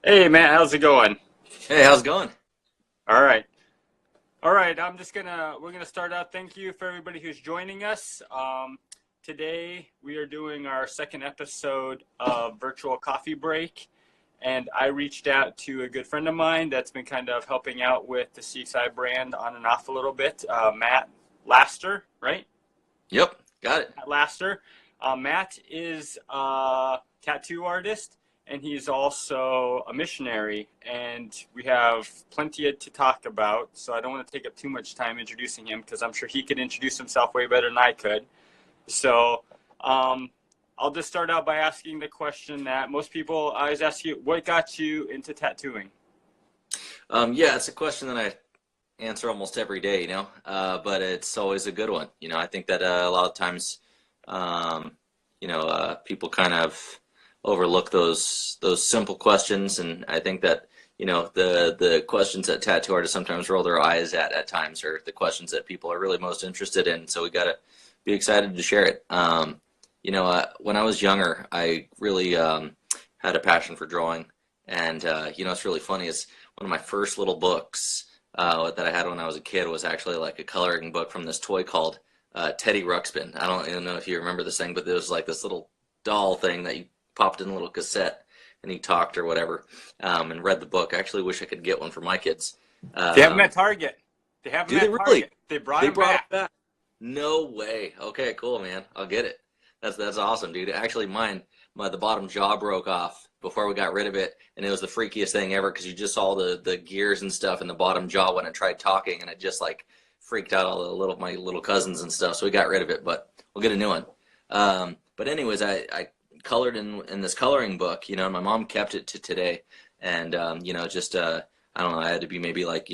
Hey Matt, how's it going? Hey, how's it going? All right. All right, we're gonna start out. Thank you for everybody who's joining us. Today we are doing our second episode of Virtual Coffee Break, and I reached out to a good friend of mine that's been kind of helping out with the CXI brand on and off a little bit, Matt Laster, right? Yep, got it. Matt Laster. Matt is a tattoo artist, and he's also a missionary, and we have plenty to talk about. So I don't want to take up too much time introducing him because I'm sure he could introduce himself way better than I could. So um, I'll just start out by asking the question that most people always ask you: what got you into tattooing? Yeah, it's a question that I answer almost every day, but it's always a good one. I think that a lot of times, people kind of overlook those simple questions, and I think that the questions that tattoo artists sometimes roll their eyes at times are the questions that people are really most interested in. So we gotta be excited to share it. When I was younger, I really had a passion for drawing, and it's really funny is one of my first little books that I had when I was a kid was actually like a coloring book from this toy called Teddy Ruxpin. I don't even know if you remember this thing, but there was like this little doll thing that you popped in a little cassette and he talked or whatever, and read the book. I actually wish I could get one for my kids. They have them at Um, Target. They have them do they at really? Target. They brought They them brought it back. back. No way. Okay, cool, man. I'll get it. That's awesome, dude. Actually, the bottom jaw broke off before we got rid of it, and it was the freakiest thing ever because you just saw the gears and stuff in the bottom jaw when I tried talking, and it just like freaked out all the my little cousins and stuff. So we got rid of it, but we'll get a new one. But anyways, I colored in this coloring book, and my mom kept it to today, and just I don't know, I had to be maybe like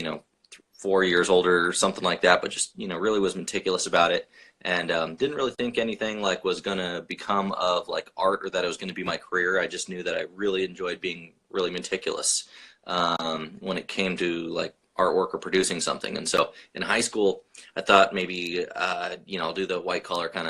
4 years older or something like that, but just really was meticulous about it, and didn't really think anything like was gonna become of like art or that it was gonna be my career. I just knew that I really enjoyed being really meticulous when it came to like artwork or producing something. And so in high school, I thought maybe I'll do the white collar kind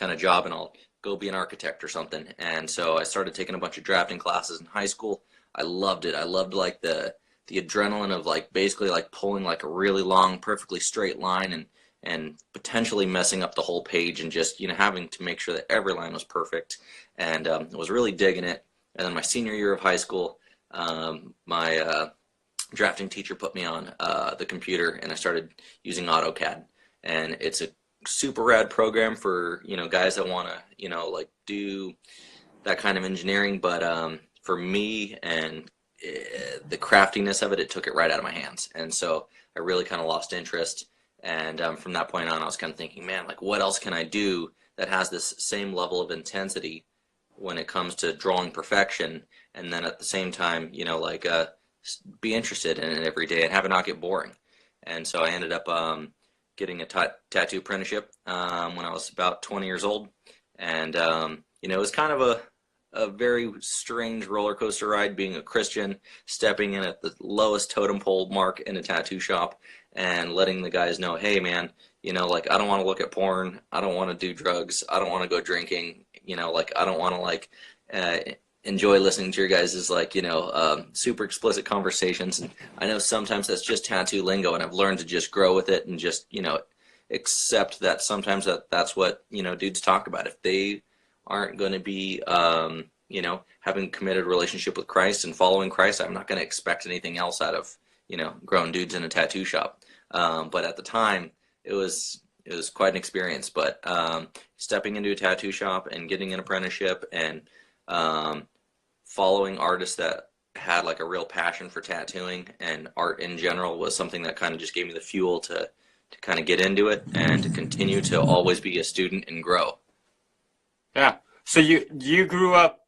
of job and I'll go be an architect or something. And so I started taking a bunch of drafting classes in high school. I loved it. I loved like the adrenaline of like basically like pulling like a really long, perfectly straight line and potentially messing up the whole page and just having to make sure that every line was perfect. And I was really digging it. And then my senior year of high school, my drafting teacher put me on the computer and I started using AutoCAD. And it's a super rad program for guys that want to like do that kind of engineering. But for me and the craftiness of it, it took it right out of my hands. And so I really kind of lost interest. And from that point on, I was kind of thinking, man, like what else can I do that has this same level of intensity when it comes to drawing perfection, and then at the same time, like be interested in it every day and have it not get boring. And so I ended up getting a tattoo apprenticeship when I was about 20 years old, and it was kind of a very strange roller coaster ride being a Christian, stepping in at the lowest totem pole mark in a tattoo shop and letting the guys know, hey man, like I don't want to look at porn, I don't want to do drugs, I don't want to go drinking, like I don't want to like uh, enjoy listening to your guys' like super explicit conversations. And I know sometimes that's just tattoo lingo, and I've learned to just grow with it and just accept that sometimes that's what dudes talk about. If they aren't going to be having a committed relationship with Christ and following Christ, I'm not going to expect anything else out of grown dudes in a tattoo shop. But at the time, it was quite an experience. But stepping into a tattoo shop and getting an apprenticeship and following artists that had like a real passion for tattooing and art in general was something that kind of just gave me the fuel to kind of get into it and to continue to always be a student and grow. Yeah. So you grew up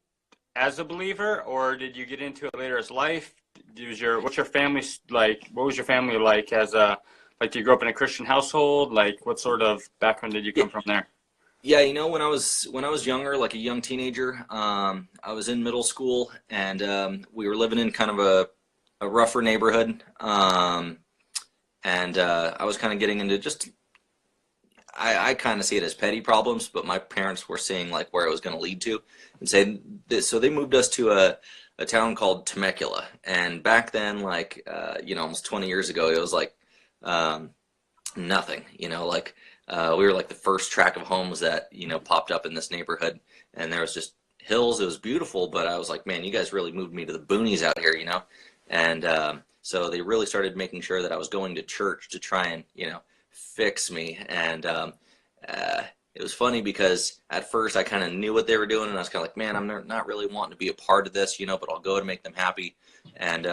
as a believer, or did you get into it later as life? What's your family like? What was your family like as a like? Do you grow up in a Christian household? Like, what sort of background did you Yeah, come from there? yeah, when I was younger, like a young teenager, I was in middle school, and we were living in kind of a rougher neighborhood, and I was kind of getting into just I kind of see it as petty problems, but my parents were seeing like where it was going to lead to, and say this, so they moved us to a town called Temecula, and back then, like almost 20 years ago, it was like um, nothing, like we were like the first tract of homes that popped up in this neighborhood, and there was just hills. It was beautiful, but I was like, man, you guys really moved me to the boonies out here, and so they really started making sure that I was going to church to try and fix me. And it was funny because at first I kind of knew what they were doing, and I was kind of like, man, I'm not really wanting to be a part of this, but I'll go to make them happy. And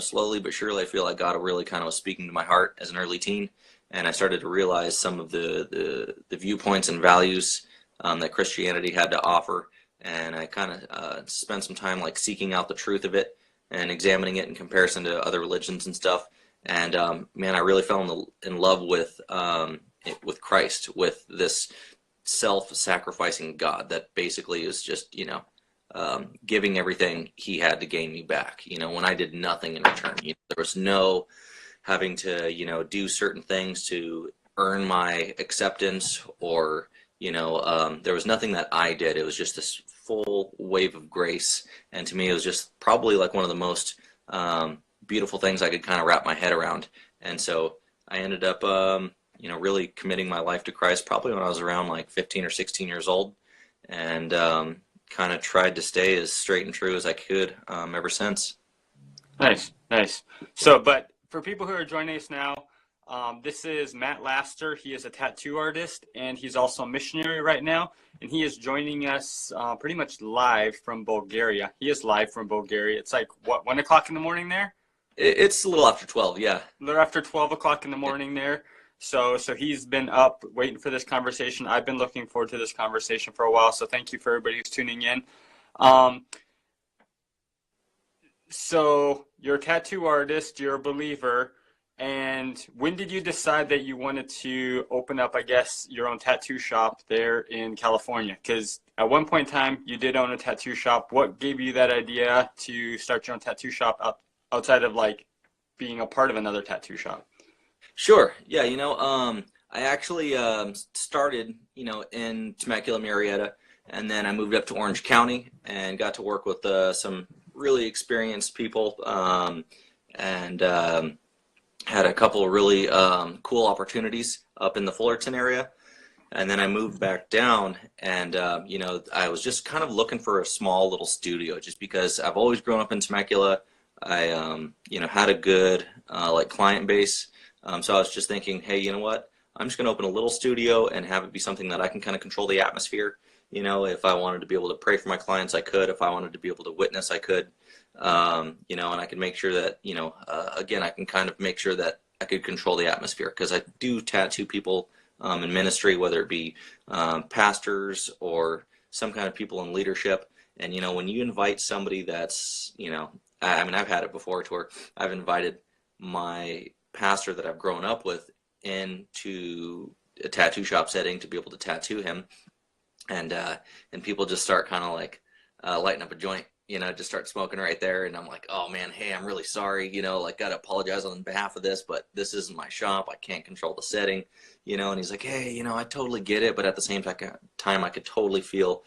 slowly but surely, I feel like God really kind of was speaking to my heart as an early teen, and I started to realize some of the viewpoints and values that Christianity had to offer. And I kind of spent some time like seeking out the truth of it and examining it in comparison to other religions and stuff. And man, I really fell in love with Christ, with this self-sacrificing God that basically is just giving everything He had to gain me back. When I did nothing in return, there was no having to do certain things to earn my acceptance, or there was nothing that I did. It was just this full wave of grace, and to me it was just probably like one of the most beautiful things I could kind of wrap my head around. And so I ended up really committing my life to Christ probably when I was around like 15 or 16 years old, and kind of tried to stay as straight and true as I could ever since. Nice. So, but for people who are joining us now, this is Matt Laster. He is a tattoo artist, and he's also a missionary right now. And he is joining us pretty much live from Bulgaria. He is live from Bulgaria. It's like, what, 1 o'clock in the morning there? It's a little after 12, yeah. A little after 12 o'clock in the morning there. So he's been up waiting for this conversation. I've been looking forward to this conversation for a while. So thank you for everybody who's tuning in. So you're a tattoo artist, you're a believer. And when did you decide that you wanted to open up, I guess, your own tattoo shop there in California? Because at one point in time, you did own a tattoo shop. What gave you that idea to start your own tattoo shop outside of like being a part of another tattoo shop? Sure. Yeah, I actually started, in Temecula, Murrieta, and then I moved up to Orange County and got to work with some really experienced people, and had a couple of really cool opportunities up in the Fullerton area. And then I moved back down, and I was just kind of looking for a small little studio, just because I've always grown up in Temecula. I had a good like client base, so I was just thinking, hey, you know what? I'm just going to open a little studio and have it be something that I can kind of control the atmosphere. If I wanted to be able to pray for my clients, I could. If I wanted to be able to witness, I could. And I can make sure that, again, I can kind of make sure that I could control the atmosphere, because I do tattoo people in ministry, whether it be pastors or some kind of people in leadership. And, when you invite somebody that's, I've had it before to where I've invited my pastor that I've grown up with into a tattoo shop setting to be able to tattoo him. And people just start kind of like lighting up a joint, just start smoking right there. And I'm like, oh man, hey, I'm really sorry, gotta apologize on behalf of this, but this isn't my shop. I can't control the setting, and he's like, hey, I totally get it. But at the same time, I could totally feel,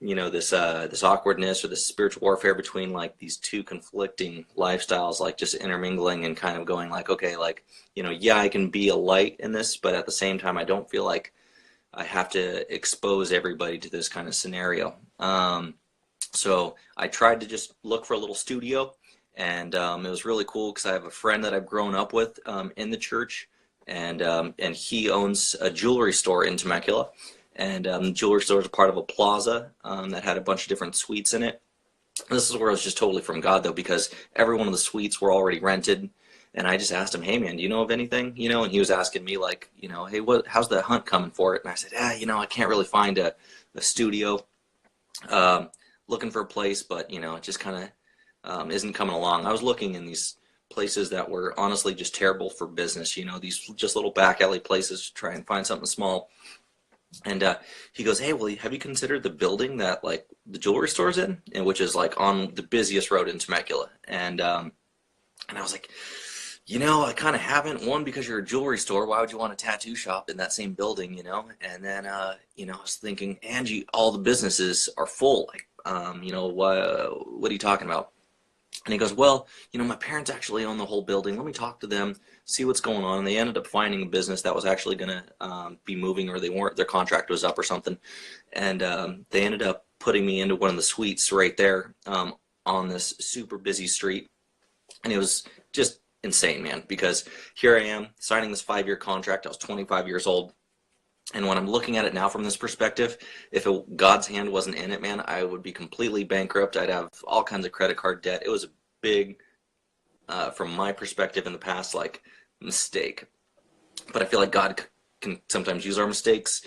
this awkwardness or this spiritual warfare between like these two conflicting lifestyles, like just intermingling and kind of going like, okay, like, yeah, I can be a light in this, but at the same time, I don't feel like I have to expose everybody to this kind of scenario. So I tried to just look for a little studio, and it was really cool because I have a friend that I've grown up with in the church, and he owns a jewelry store in Temecula, and the jewelry store is a part of a plaza that had a bunch of different suites in it. This is where it was just totally from God, though, because every one of the suites were already rented. And I just asked him, hey man, do you know of anything? And he was asking me like, hey, how's the hunt coming for it? And I said, I can't really find a studio. Looking for a place, but it just kind of isn't coming along. I was looking in these places that were honestly just terrible for business. These just little back alley places to try and find something small. And he goes, hey, well, have you considered the building that like the jewelry store's in, and which is like on the busiest road in Temecula? And I was like, you know, I kind of haven't. One, because you're a jewelry store. Why would you want a tattoo shop in that same building, you know? And then, you know, I was thinking, Angie, all the businesses are full. Like, you know, what are you talking about? And he goes, well, you know, my parents actually own the whole building. Let me talk to them, see what's going on. And they ended up finding a business that was actually going to be moving, or they weren't, their contract was up or something. And they ended up putting me into one of the suites right there on this super busy street. And it was just insane, man, because here I am signing this 5-year contract. I was 25 years old. And when I'm looking at it now from this perspective, if God's hand wasn't in it, man, I would be completely bankrupt. I'd have all kinds of credit card debt. It was a big, from my perspective in the past, like, mistake. But I feel like God can sometimes use our mistakes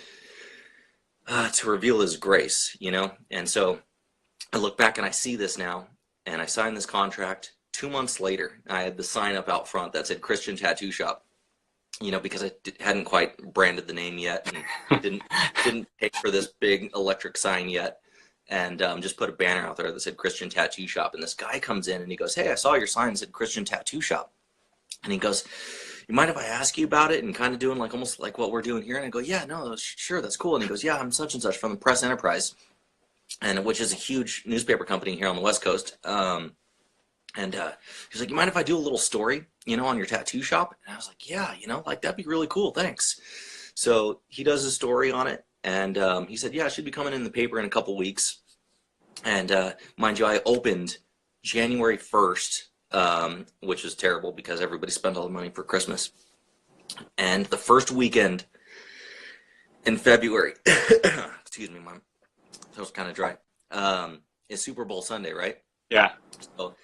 to reveal his grace, you know? And so I look back and I see this now, and I signed this contract. 2 months later, I had the sign up out front that said Christian Tattoo Shop. You know, because I hadn't quite branded the name yet, and didn't pay for this big electric sign yet, and just put a banner out there that said Christian Tattoo Shop. And this guy comes in and he goes, hey, I saw your sign that said Christian Tattoo Shop. And he goes, you mind if I ask you about it? And kind of doing like almost like what we're doing here. And I go, yeah, no, sure, that's cool. And he goes, yeah, I'm such and such from the Press Enterprise, and which is a huge newspaper company here on the West Coast. And he's like, you mind if I do a little story, you know, on your tattoo shop? And I was like, yeah, you know, like, that'd be really cool, thanks. So he does a story on it, and he said, yeah, it should be coming in the paper in a couple weeks. And mind you, I opened January 1st, which was terrible because everybody spent all the money for Christmas. And the first weekend in February, excuse me, my throat's kind of dry, is Super Bowl Sunday, right? Yeah. So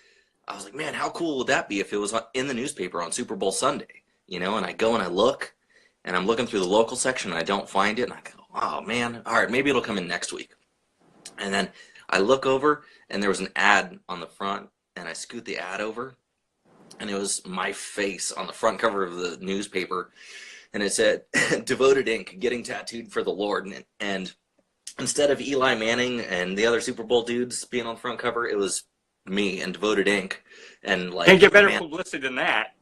I was like, man, how cool would that be if it was in the newspaper on Super Bowl Sunday, you know? And I go and I look, and I'm looking through the local section, and I don't find it, and I go, oh, man, all right, maybe it'll come in next week. And then I look over, and there was an ad on the front, and I scoot the ad over, and it was my face on the front cover of the newspaper, and it said, Devoted Ink, getting tattooed for the Lord. And instead of Eli Manning and the other Super Bowl dudes being on the front cover, it was me and Devoted Ink. And like, can't get better man, publicity than that.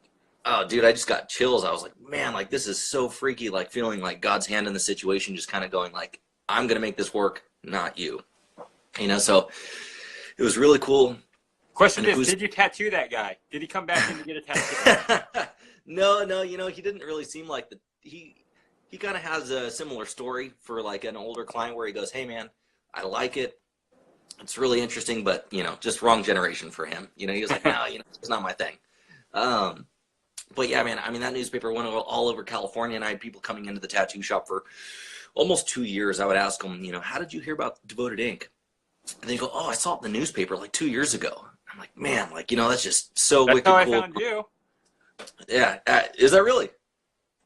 Oh, dude, I just got chills. I was like, man, like, this is so freaky, like, feeling like God's hand in the situation, just kind of going like, I'm going to make this work, not you. You know, so it was really cool. Question is, did you tattoo that guy? Did he come back in to get a tattoo? No, you know, he didn't really seem like he kind of has a similar story for like an older client where he goes, hey, man, I like it. It's really interesting, but, you know, just wrong generation for him. You know, he was like, no, you know, it's not my thing. But yeah, man, I mean, that newspaper went all over California, and I had people coming into the tattoo shop for almost 2 years. I would ask them, you know, how did you hear about Devoted Ink? And they go, oh, I saw it in the newspaper like 2 years ago. I'm like, man, like, you know, that's just so wicked cool. That's how I found you. Yeah, is that really?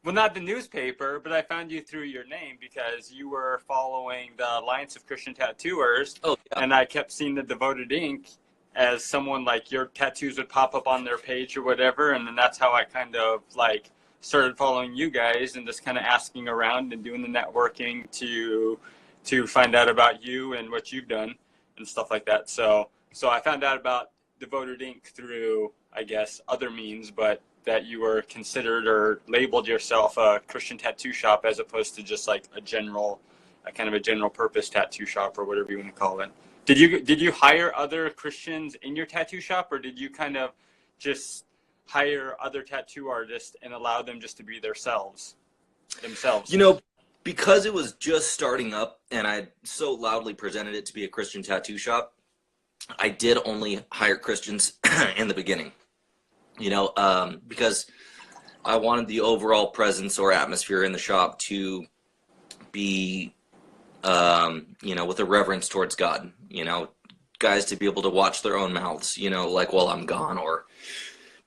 Well, not the newspaper, but I found you through your name because you were following the Alliance of Christian Tattooers. Oh, yeah. And I kept seeing the Devoted Ink as someone like your tattoos would pop up on their page or whatever. And then that's how I kind of like started following you guys and just kind of asking around and doing the networking to find out about you and what you've done and stuff like that. So I found out about Devoted Ink through, I guess, other means, but that you were considered or labeled yourself a Christian tattoo shop as opposed to just like a kind of a general purpose tattoo shop or whatever you want to call it. Did you hire other Christians in your tattoo shop, or did you kind of just hire other tattoo artists and allow them just to be themselves? You know, because it was just starting up and I so loudly presented it to be a Christian tattoo shop, I did only hire Christians in the beginning. You know, because I wanted the overall presence or atmosphere in the shop to be, you know, with a reverence towards God, you know, guys to be able to watch their own mouths, you know, like while I'm gone, or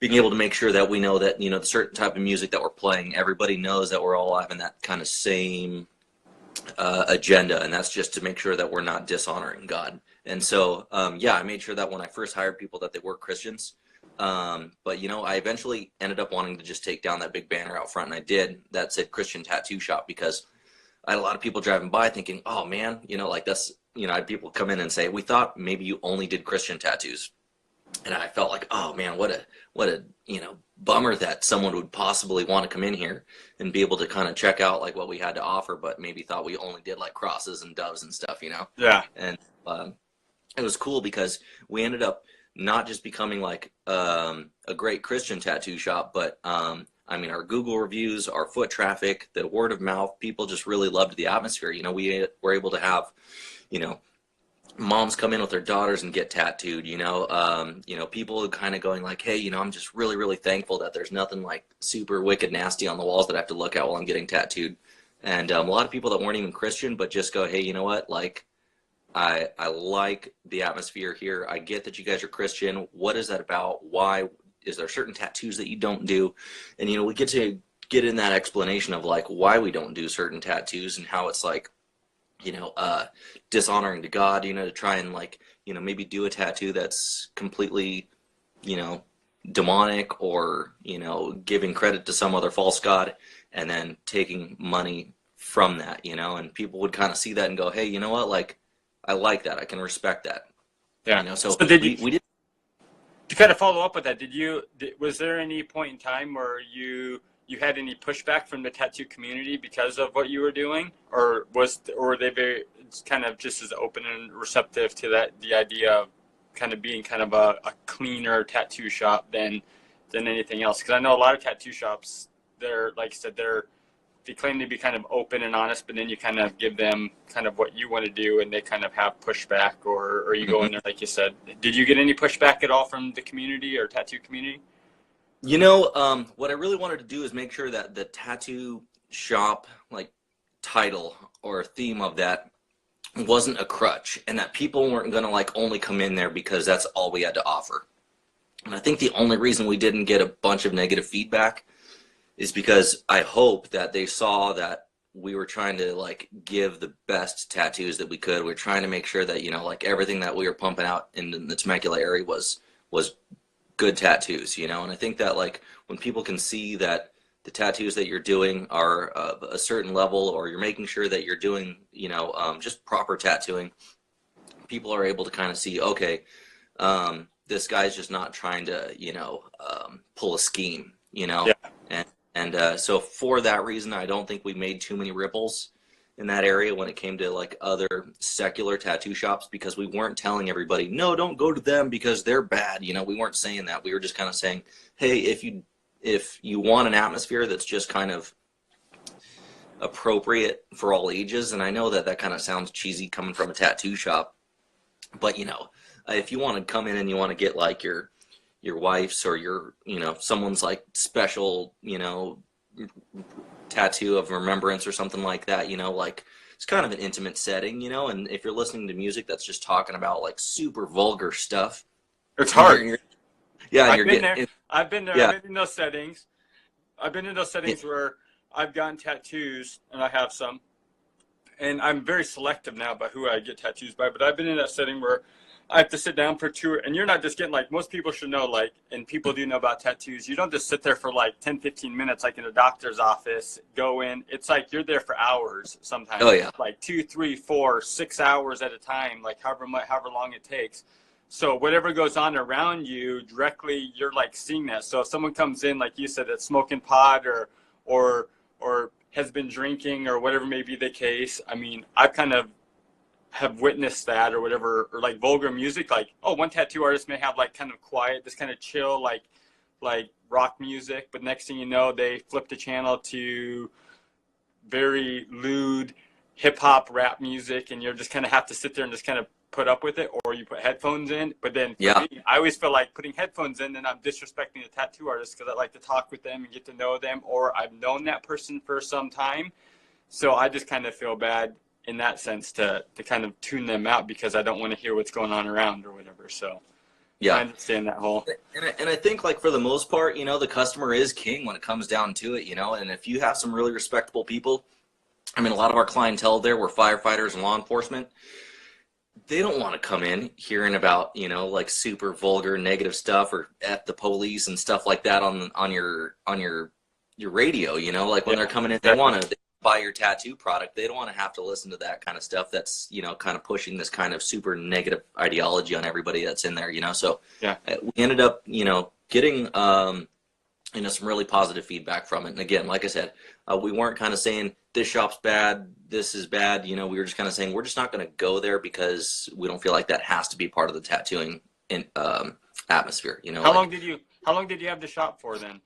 being able to make sure that we know that, you know, the certain type of music that we're playing, everybody knows that we're all having that kind of same agenda, and that's just to make sure that we're not dishonoring God. And so, yeah, I made sure that when I first hired people that they were Christians. But, you know, I eventually ended up wanting to just take down that big banner out front, and I did, that said Christian Tattoo Shop, because I had a lot of people driving by thinking, oh, man, you know, like that's, you know, I had people come in and say, we thought maybe you only did Christian tattoos. And I felt like, oh, man, what a, you know, bummer that someone would possibly want to come in here and be able to kind of check out like what we had to offer, but maybe thought we only did like crosses and doves and stuff, you know? Yeah. And it was cool because we ended up not just becoming like a great Christian tattoo shop, but I mean, our Google reviews, our foot traffic, the word of mouth, people just really loved the atmosphere. You know, we were able to have, you know, moms come in with their daughters and get tattooed, you know, people kind of going like, hey, you know, I'm just really, really thankful that there's nothing like super wicked nasty on the walls that I have to look at while I'm getting tattooed. And a lot of people that weren't even Christian, but just go, hey, you know what, like, I like the atmosphere here. I get that you guys are Christian. What is that about? Why? Is there certain tattoos that you don't do? And, you know, we get to get in that explanation of like why we don't do certain tattoos and how it's like, you know, dishonoring to God, you know, to try and like, you know, maybe do a tattoo that's completely, you know, demonic or, you know, giving credit to some other false god and then taking money from that, you know, and people would kind of see that and go, hey, you know what, like, I like that. I can respect that. Yeah. You know, so we did. To kind of follow up with that, was there any point in time where you had any pushback from the tattoo community because of what you were doing, or were they very kind of just as open and receptive to the idea of kind of being kind of a cleaner tattoo shop than anything else? Because I know a lot of tattoo shops, they're, like you said, they claim to be kind of open and honest, but then you kind of give them kind of what you want to do and they kind of have pushback, or you go in there, like you said. Did you get any pushback at all from the community or tattoo community? You know, what I really wanted to do is make sure that the tattoo shop, like, title or theme of that wasn't a crutch, and that people weren't going to, like, only come in there because that's all we had to offer. And I think the only reason we didn't get a bunch of negative feedback is because I hope that they saw that we were trying to like give the best tattoos that we could. We're trying to make sure that, you know, like everything that we were pumping out in the Temecula area was good tattoos, you know. And I think that like when people can see that the tattoos that you're doing are of a certain level, or you're making sure that you're doing, you know, just proper tattooing, people are able to kind of see, okay, this guy's just not trying to, you know, pull a scheme, you know. Yeah. And so for that reason, I don't think we made too many ripples in that area when it came to like other secular tattoo shops, because we weren't telling everybody, no, don't go to them because they're bad. You know, we weren't saying that. We were just kind of saying, hey, if you want an atmosphere that's just kind of appropriate for all ages, and I know that kind of sounds cheesy coming from a tattoo shop, but you know, if you want to come in and you want to get like your wife's or your, you know, someone's like special, you know, tattoo of remembrance or something like that, you know, like it's kind of an intimate setting, you know, and if you're listening to music that's just talking about like super vulgar stuff, it's hard. I've been there. Yeah. I've been in those settings. I've been in those settings where I've gotten tattoos, and I have some, and I'm very selective now about who I get tattoos by, but I've been in that setting where I have to sit down for 2, and you're not just getting like, most people should know, like, and people do know about tattoos, you don't just sit there for like 10-15 minutes like in a doctor's office, go in. It's like you're there for hours sometimes. Oh yeah. Like 2, 3, 4, 6 hours at a time, like however long it takes. So whatever goes on around you directly, you're like seeing that. So if someone comes in, like you said, that's smoking pot or has been drinking or whatever may be the case, I mean, I've kind of have witnessed that or whatever, or like vulgar music, like, oh, one tattoo artist may have like kind of quiet, this kind of chill, like rock music, but next thing you know, they flip the channel to very lewd hip hop rap music, and you're just kind of have to sit there and just kind of put up with it, or you put headphones in. But then for me, I always feel like putting headphones in, and I'm disrespecting the tattoo artist because I like to talk with them and get to know them, or I've known that person for some time. So I just kind of feel bad in that sense to kind of tune them out because I don't want to hear what's going on around or whatever. So yeah, I understand that whole. And I think like for the most part, you know, the customer is king when it comes down to it, you know, and if you have some really respectable people, I mean, a lot of our clientele there were firefighters and law enforcement. They don't want to come in hearing about, you know, like super vulgar negative stuff or F the police and stuff like that on your radio, you know, like when they're coming in, they want to buy your tattoo product. They don't want to have to listen to that kind of stuff that's, you know, kind of pushing this kind of super negative ideology on everybody that's in there, you know. So we ended up, you know, getting a some really positive feedback from it. And again, like I said, we weren't kind of saying this shop's bad, this is bad. We were just kind of saying we're just not going to go there because we don't feel like that has to be part of the tattooing atmosphere. How long did you have the shop for then?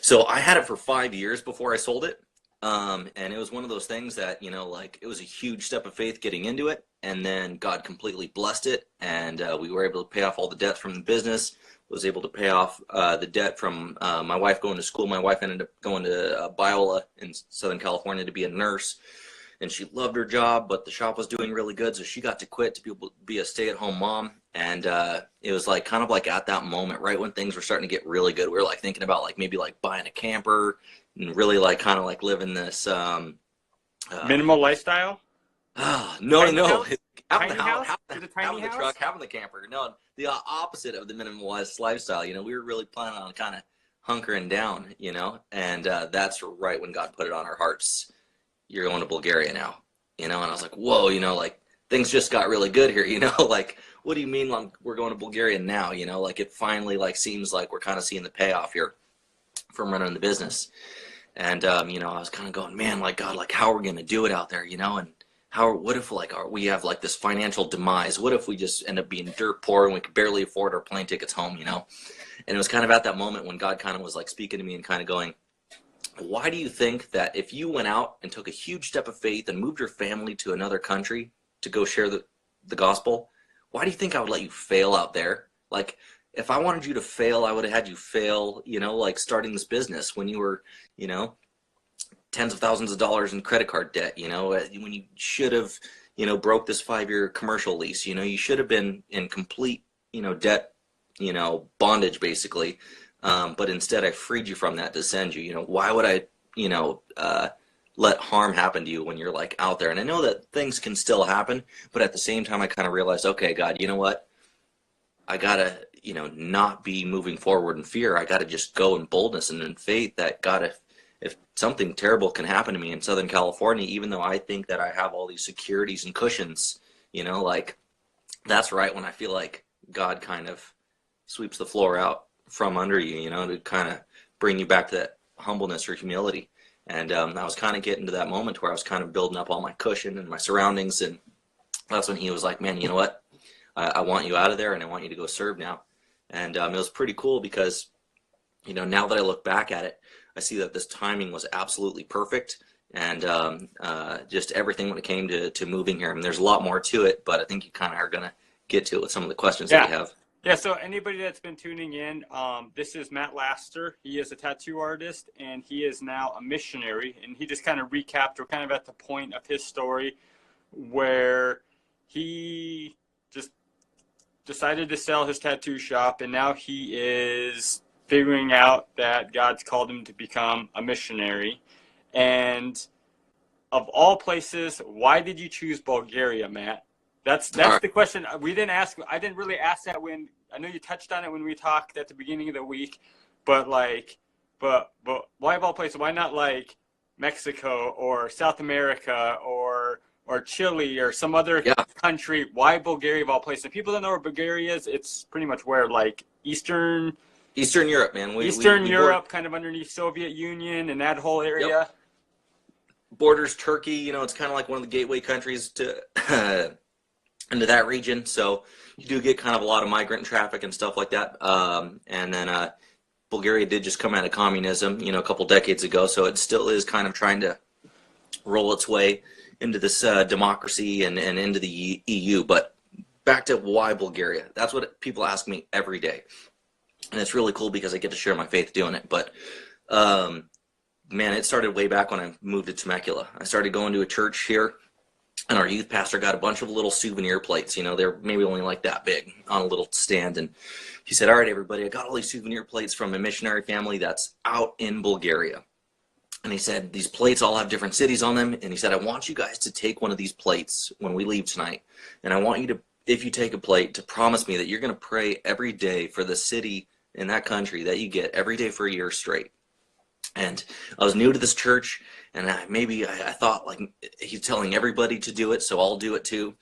So I had it for 5 years before I sold it. And it was one of those things that, it was a huge step of faith getting into it. And then God completely blessed it. And we were able to pay off all the debts from the business, was able to pay off the debt from my wife going to school. My wife ended up going to Biola in Southern California to be a nurse. And she loved her job, but the shop was doing really good. So she got to quit to be able to be a stay-at-home mom. And it was kind of at that moment, right when things were starting to get really good, we were thinking about maybe buying a camper and really kind of living this minimal lifestyle. No. Having Having the truck, having the camper. No, the opposite of the minimalist lifestyle. We were really planning on kind of hunkering down, and that's right when God put it on our hearts. You're going to Bulgaria now, and I was like, whoa, things just got really good here, what do you mean we're going to Bulgaria now? It finally seems like we're kind of seeing the payoff here from running the business. And I was kind of going, man, God, how are we going to do it out there, and what if we have this financial demise? What if we just end up being dirt poor and we could barely afford our plane tickets home, And it was kind of at that moment when God kind of was speaking to me and kind of going, why do you think that if you went out and took a huge step of faith and moved your family to another country to go share the gospel, why do you think I would let you fail out there? If I wanted you to fail, I would have had you fail, starting this business when you were, tens of thousands of dollars in credit card debt, when you should have, broke this 5-year commercial lease, you should have been in complete, debt, bondage basically. But instead I freed you from that to send you, why would I, let harm happen to you when you're out there? And I know that things can still happen, but at the same time, I kind of realized, okay, God, you know what? I gotta, not be moving forward in fear. I gotta just go in boldness and in faith that God, if something terrible can happen to me in Southern California, even though I think that I have all these securities and cushions, that's right when I feel like God kind of sweeps the floor out from under you, to kind of bring you back to that humbleness or humility. And I was kind of getting to that moment where I was kind of building up all my cushion and my surroundings. And that's when he was like, man, you know what? I want you out of there and I want you to go serve now. And it was pretty cool because, now that I look back at it, I see that this timing was absolutely perfect. And just everything when it came to moving here. I mean, there's a lot more to it, but I think you kind of are going to get to it with some of the questions that you have. Yeah, so anybody that's been tuning in, this is Matt Laster. He is a tattoo artist, and he is now a missionary. And he just kind of recapped, we're kind of at the point of his story where he just decided to sell his tattoo shop, and now he is figuring out that God's called him to become a missionary. And of all places, why did you choose Bulgaria, Matt? That's the question. We didn't ask. I didn't really ask that when I know you touched on it when we talked at the beginning of the week, but why of all places? Why not Mexico or South America or Chile or some other country? Why Bulgaria of all places? If people don't know where Bulgaria is, it's pretty much where Eastern Europe, man. Eastern Europe, kind of underneath Soviet Union and that whole area. Yep. Borders Turkey. It's kind of like one of the gateway countries to. Into that region, so you do get kind of a lot of migrant traffic and stuff like that. And then Bulgaria did just come out of communism, a couple decades ago, so it still is kind of trying to roll its way into this democracy and into the EU. But back to why Bulgaria? That's what people ask me every day, and it's really cool because I get to share my faith doing it. But man, it started way back when I moved to Temecula. I started going to a church here. And our youth pastor got a bunch of little souvenir plates, they're maybe only that big on a little stand. And he said, all right, everybody, I got all these souvenir plates from a missionary family that's out in Bulgaria. And he said, these plates all have different cities on them. And he said, I want you guys to take one of these plates when we leave tonight. And I want you to, if you take a plate, to promise me that you're going to pray every day for the city in that country that you get every day for a year straight. And I was new to this church, and I thought he's telling everybody to do it, so I'll do it too.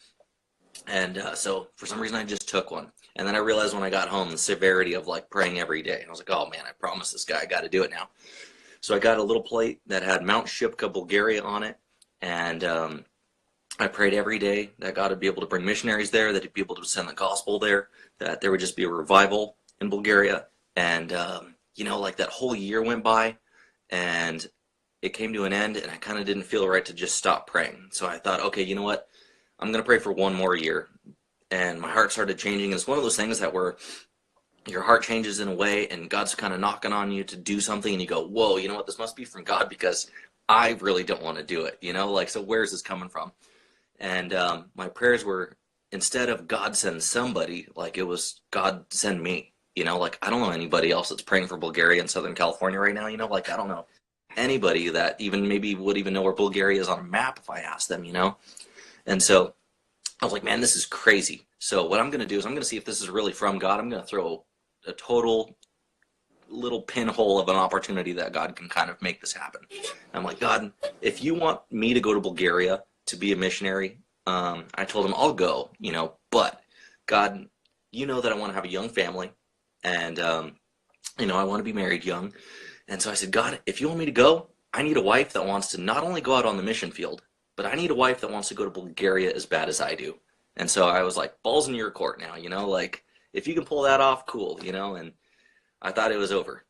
And so for some reason I just took one. And then I realized when I got home the severity of like praying every day. And I was like, oh man, I promised this guy I got to do it now. So I got a little plate that had Mount Shipka, Bulgaria on it. And I prayed every day that God would be able to bring missionaries there, that he'd be able to send the gospel there, that there would just be a revival in Bulgaria. And, you know, like that whole year went by and it came to an end and I kind of didn't feel right to just stop praying. So I thought, okay, you know what? I'm going to pray for one more year. And my heart started changing. It's one of those things that where your heart changes in a way and God's kind of knocking on you to do something and you go, whoa, you know what? This must be from God because I really don't want to do it. You know, like, so where's this coming from? And my prayers were, instead of God send somebody, like it was God send me. You know, like I don't know anybody else that's praying for Bulgaria in Southern California right now. You know, like I don't know anybody that even maybe would even know where Bulgaria is on a map if I asked them, you know. And so I was like, man, this is crazy. So what I'm going to do is I'm going to see if this is really from God. I'm going to throw a total little pinhole of an opportunity that God can kind of make this happen. And I'm like, God, if you want me to go to Bulgaria to be a missionary, I told him I'll go, you know, but God, you know that I want to have a young family and, you know, I want to be married young. And so I said, God, if you want me to go, I need a wife that wants to not only go out on the mission field, but I need a wife that wants to go to Bulgaria as bad as I do. And so I was like, balls in your court now, you know, like if you can pull that off, cool, you know, and I thought it was over.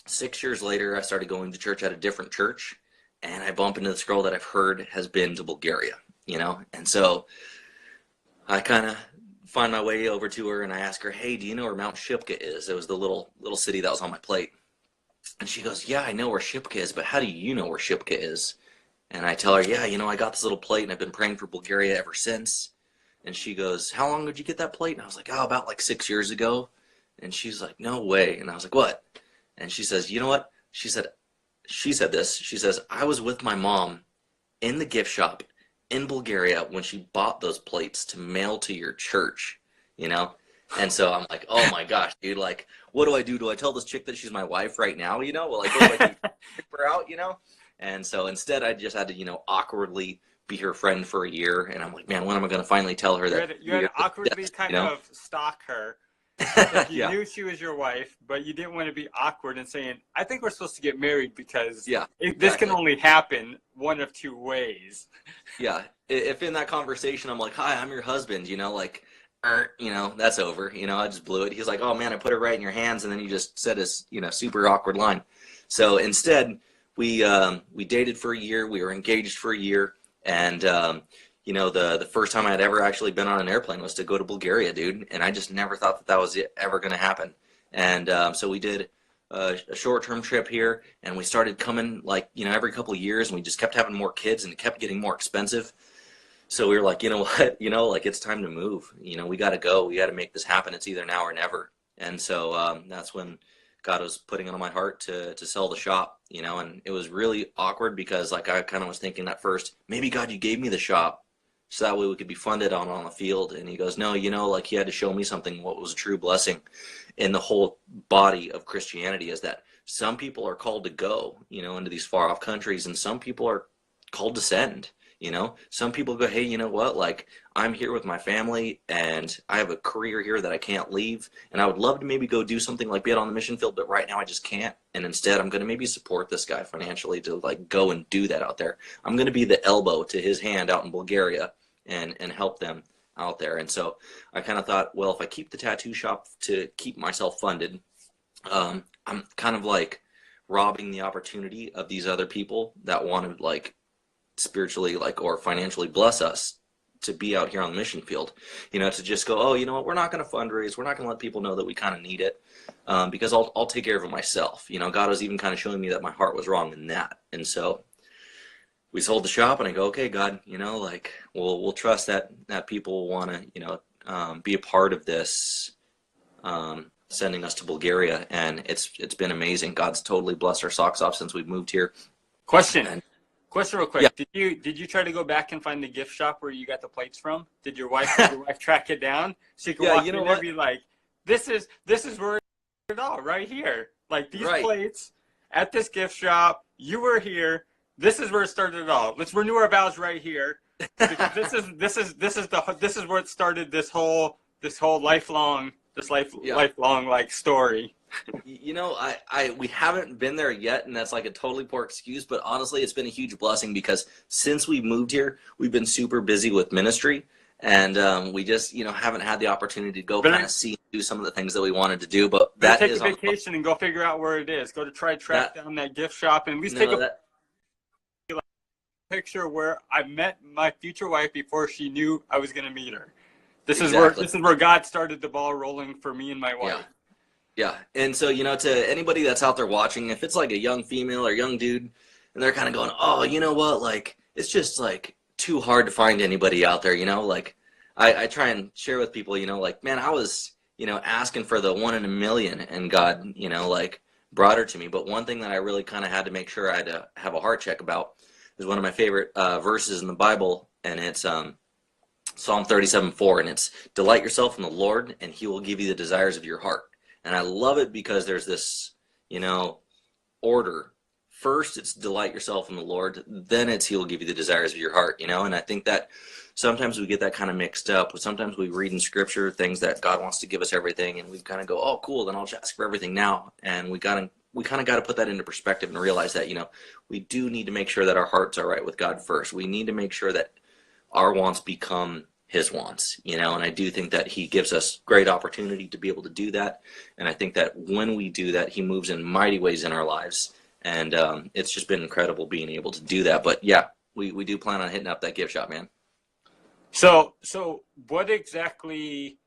6 years later, I started going to church at a different church and I bump into this girl that I've heard has been to Bulgaria, you know, and so I kind of find my way over to her and I ask her, hey, do you know where Mount Shipka is? It was the little city that was on my plate. And she goes, yeah, I know where Shipka is, but how do you know where Shipka is? And I tell her, yeah, you know, I got this little plate and I've been praying for Bulgaria ever since. And she goes, how long did you get that plate? And I was like, oh, about like 6 years ago. And she's like, no way. And I was like, what? And she says, you know what? She said this. She says, I was with my mom in the gift shop in Bulgaria when she bought those plates to mail to your church, you know? And so I'm like, oh my gosh, dude, like, what do I do? Do I tell this chick that she's my wife right now, you know? Well, like, what do I do? Kick her out, you know? And so instead I just had to, you know, awkwardly be her friend for a year. And I'm like, man, when am I going to finally tell her that? You had to awkwardly kind you know? of stalk her. Like you Yeah. knew she was your wife, but you didn't want to be awkward and saying, I think we're supposed to get married because Yeah, this can exactly. only happen one of two ways. Yeah. If in that conversation I'm like, hi, I'm your husband, you know, like, you know, that's over. You know, I just blew it. He's like, oh man, I put it right in your hands. And then he just said his, you know, super awkward line. So instead, we dated for a year. We were engaged for a year. And, you know, the first time I'd ever actually been on an airplane was to go to Bulgaria, dude. And I just never thought that was ever going to happen. And so we did a short-term trip here. And we started coming like, you know, every couple of years. And we just kept having more kids and it kept getting more expensive. So we were like, you know what, you know, like it's time to move. You know, we got to go. We got to make this happen. It's either now or never. And so that's when God was putting it on my heart to sell the shop, you know, and it was really awkward because like I kind of was thinking at first, maybe God, you gave me the shop so that way we could be funded on the field. And he goes, no, you know, like he had to show me something, what was a true blessing in the whole body of Christianity is that some people are called to go, you know, into these far off countries and some people are called to send. You know, some people go, hey, you know what, like I'm here with my family and I have a career here that I can't leave and I would love to maybe go do something like be out on the mission field, but right now I just can't. And instead I'm going to maybe support this guy financially to like go and do that out there. I'm going to be the elbow to his hand out in Bulgaria and help them out there. And so I kind of thought, well, if I keep the tattoo shop to keep myself funded, I'm kind of like robbing the opportunity of these other people that want to like spiritually like or financially bless us to be out here on the mission field, you know, to just go, oh, you know what, we're not going to fundraise, we're not going to let people know that we kind of need it because I'll take care of it myself. You know, God was even kind of showing me that my heart was wrong in that. And so we sold the shop and I go, okay, God, you know, like we'll trust that people want to, you know, be a part of this sending us to Bulgaria. And it's been amazing. God's totally blessed our socks off since we've moved here. Question real quick. Yeah. Did you try to go back and find the gift shop where you got the plates from? Did your wife track it down so you could walk you know in what? and be like, this is where it all right here. Like these Right. plates at this gift shop, you were here. This is where it started it all. Let's renew our vows right here. because this is where it started. This whole lifelong Yeah. lifelong like story. You know, we haven't been there yet, and that's like a totally poor excuse, but honestly, it's been a huge blessing because since we moved here, we've been super busy with ministry, and we just, haven't had the opportunity to go kind Better of see, do some of the things that we wanted to do, but better that take a is on vacation and go figure out where it is. Go to try track that, down that gift shop and at least take no, a that, picture where I met my future wife before she knew I was going to meet her. exactly. This is where God started the ball rolling for me and my Yeah. wife. Yeah. And so, to anybody that's out there watching, if it's like a young female or young dude and they're kind of going, oh, you know what? Like, it's just like too hard to find anybody out there, like I try and share with people, like, man, I was, asking for the 1 in a million and God, like brought her to me. But one thing that I really kind of had to make sure I had to have a heart check about is one of my favorite verses in the Bible. And it's, Psalm 37:4, and it's delight yourself in the Lord and he will give you the desires of your heart. And I love it because there's this, order. First, it's delight yourself in the Lord. Then it's he will give you the desires of your heart, And I think that sometimes we get that kind of mixed up. Sometimes we read in scripture things that God wants to give us everything, and we kind of go, oh, cool, then I'll just ask for everything now. And we kind of got to put that into perspective and realize that, we do need to make sure that our hearts are right with God first. We need to make sure that our wants become his wants, and I do think that he gives us great opportunity to be able to do that. And I think that when we do that, he moves in mighty ways in our lives. And it's just been incredible being able to do that. But yeah, we do plan on hitting up that gift shop, man. So what exactly,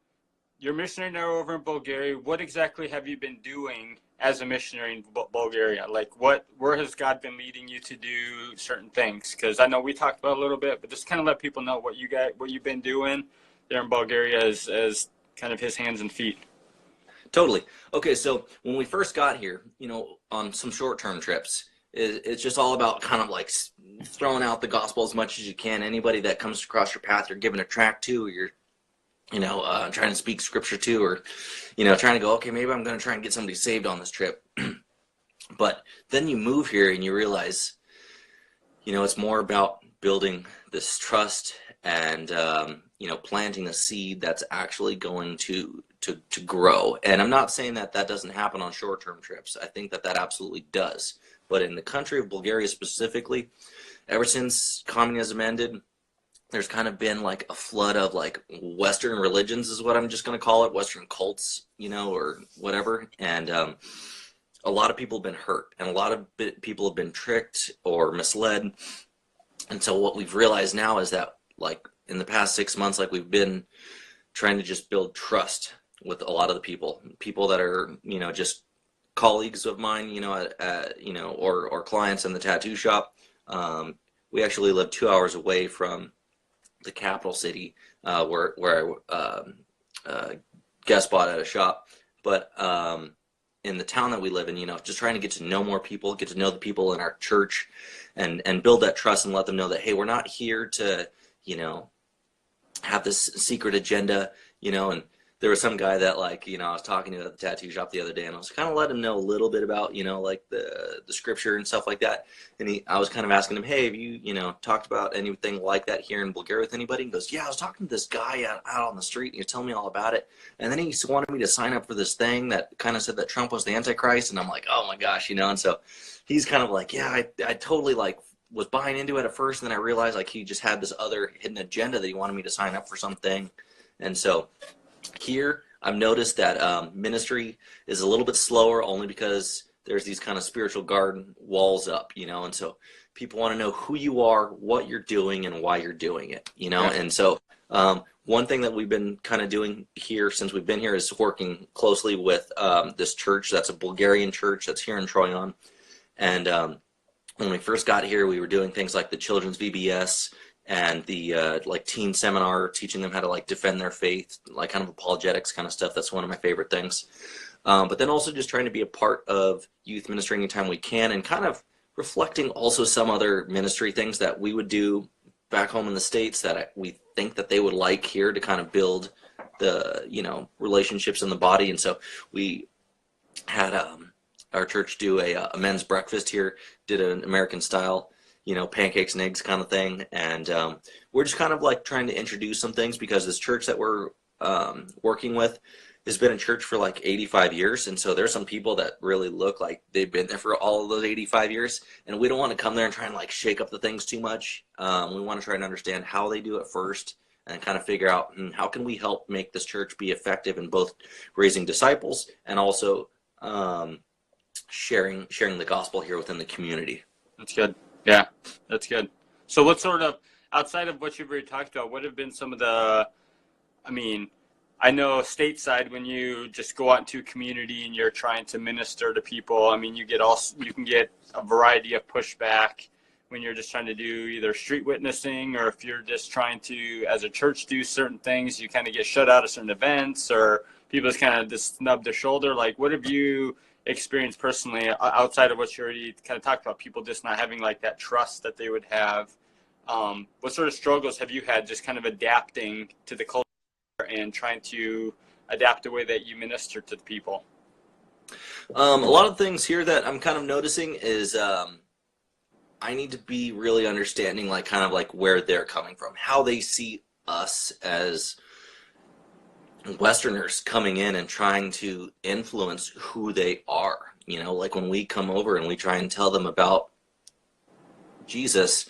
you're a missionary now over in Bulgaria. What exactly have you been doing as a missionary in Bulgaria? Like where has God been leading you to do certain things? Because I know we talked about it a little bit, but just kind of let people know what you've been doing there in Bulgaria as kind of his hands and feet. Totally. Okay, so when we first got here, on some short-term trips, it's just all about kind of like throwing out the gospel as much as you can. Anybody that comes across your path, you're giving a tract to, or you're trying to speak scripture to, or, trying to go, okay, maybe I'm going to try and get somebody saved on this trip. But then you move here and you realize, it's more about building this trust and, planting a seed that's actually going to grow. And I'm not saying that doesn't happen on short-term trips. I think that absolutely does. But in the country of Bulgaria specifically, ever since communism ended, there's kind of been like a flood of like Western religions is what I'm just going to call it, Western cults, or whatever. And a lot of people have been hurt, and a lot of people have been tricked or misled. And so what we've realized now is that, like, in the past 6 months, like, we've been trying to just build trust with a lot of the people that are, just colleagues of mine, or clients in the tattoo shop. We actually live 2 hours away from the capital city, where I guest spot at a shop. But in the town that we live in, just trying to get to know more people, get to know the people in our church, and build that trust and let them know that, hey, we're not here to, have this secret agenda, and there was some guy that, like, I was talking to at the tattoo shop the other day, and I was kind of letting him know a little bit about, like the scripture and stuff like that. And I was kind of asking him, hey, have you, talked about anything like that here in Bulgaria with anybody? He goes, yeah, I was talking to this guy out on the street, and he was telling me all about it. And then he wanted me to sign up for this thing that kind of said that Trump was the Antichrist. And I'm like, oh my gosh, and so he's kind of like, yeah, I totally, like, was buying into it at first, and then I realized, like, he just had this other hidden agenda that he wanted me to sign up for something. And so here I've noticed that ministry is a little bit slower, only because there's these kind of spiritual garden walls up, and so people want to know who you are, what you're doing, and why you're doing it, Yeah. And so one thing that we've been kind of doing here since we've been here is working closely with this church that's a Bulgarian church that's here in Troyan. And when we first got here, we were doing things like the children's VBS and the like teen seminar, teaching them how to, like, defend their faith, like kind of apologetics kind of stuff. That's one of my favorite things. But then also just trying to be a part of youth ministry anytime we can, and kind of reflecting also some other ministry things that we would do back home in the States that we think that they would like here to kind of build the, relationships in the body. And so we had our church do a men's breakfast here, did an American style, pancakes and eggs kind of thing. And we're just kind of like trying to introduce some things because this church that we're working with has been in church for like 85 years. And so there's some people that really look like they've been there for all of those 85 years. And we don't want to come there and try and like shake up the things too much. We want to try and understand how they do it first and kind of figure out how can we help make this church be effective in both raising disciples and also sharing the gospel here within the community. That's good. Yeah, that's good. So what sort of, outside of what you've already talked about, what have been some of the, I know stateside when you just go out into a community and you're trying to minister to people, you can get a variety of pushback when you're just trying to do either street witnessing, or if you're just trying to, as a church, do certain things, you kind of get shut out of certain events, or people just kind of just snub their shoulder. Like, what have you experienced personally outside of what you already kind of talked about, people just not having like that trust that they would have? What sort of struggles have you had just kind of adapting to the culture and trying to adapt the way that you minister to the people? A lot of things here that I'm kind of noticing is I need to be really understanding like kind of like where they're coming from, how they see us as Westerners coming in and trying to influence who they are. Like when we come over and we try and tell them about Jesus,